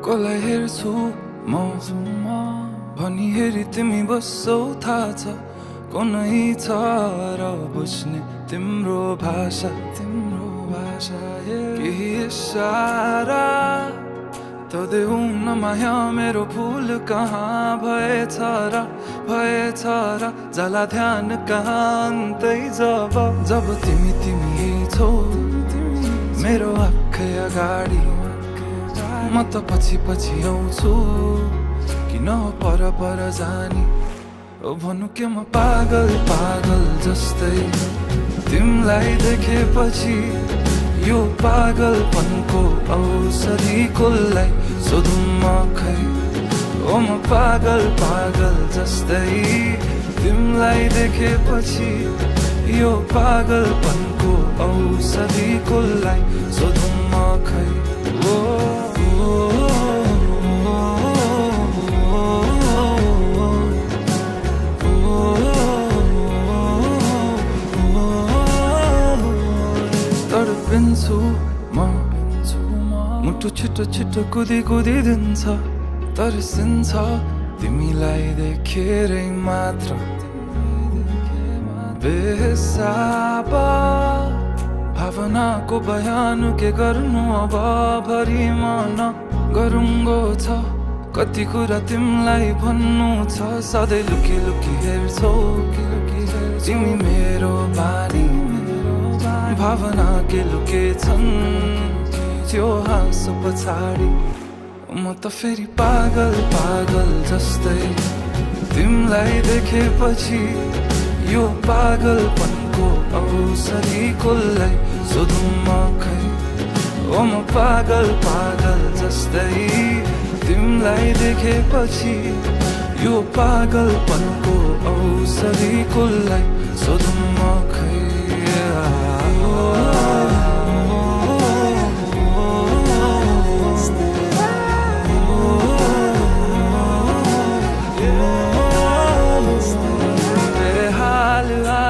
कसलाई हेर्छु म भनी हेरी तिमी बस्छौ थाहा छ कुनै छ र बुझ्ने तिम्रो भाषा केही इशारा त देऊ न माया मेरो भुल कहाँ भएछ र जाला ध्यान कहाँ अन्तै जब तिमी छौ मेरो आँखै अगाडि म त पछि आउँछु किन पर जानी ओ भनु के म पागल जस्तै तिमीलाई देखेपछि यो पागलपनको औषधि कसलाई सोधौँ म खै ओ म पागल जस्तै तिमीलाई देखेपछि यो पागलपनको औषधि कसलाई सोधौँ म खै ओ तडपिन्छु म मुटु छिटो कुदिन्छ तर्सिन्छ तिमीलाई देखेरै मात्र बेहिसाब भावनाको बयान के गर्नु अब भरि मन गरुङ्गो छ कति कुरा तिमीलाई भन्नु छ सधैँ लुकी हेर्छौ तिमी मेरो बानी भावना के लुकेछन् त्यो हाँसो पछाडि म त फेरि पागल जस्तै तिमीलाई देखेपछि यो पागलपनको औषधि कसलाई सोधौँ म खै ओ म पागल जस्तै तिमीलाई देखेपछि यो पागलपनको औषधि कसलाई सोधौँ म खै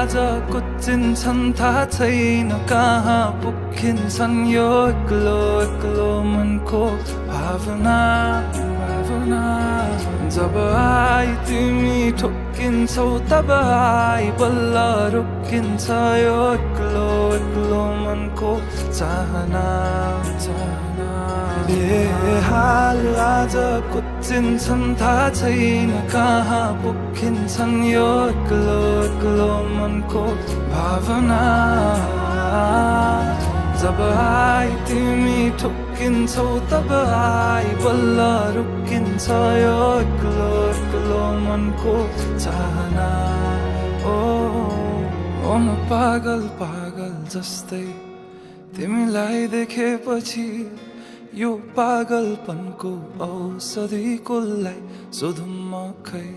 आज कुचिन्छन् थाहा छैन कहाँ पुगिन्छन् यो एक्लो मनको भावना जब आई तिमी ठोकिन्छौ तब आई बल्ल रोकिन्छ यो एक्लो मनको चाहना बेहाल आज कुचिन्छन् थाहा छैन कहाँ पुगिन्छन् यो एक्लो मनको भावना जब आई तिमी ठोकिन्छौ तब आई बल्ल रोकिन्छ यो एक्लो मनको चाहना ओ म पागल जस्तै तिमीलाई देखेपछि यो पागलपनको औषधि कसलाई सोधौँ म खै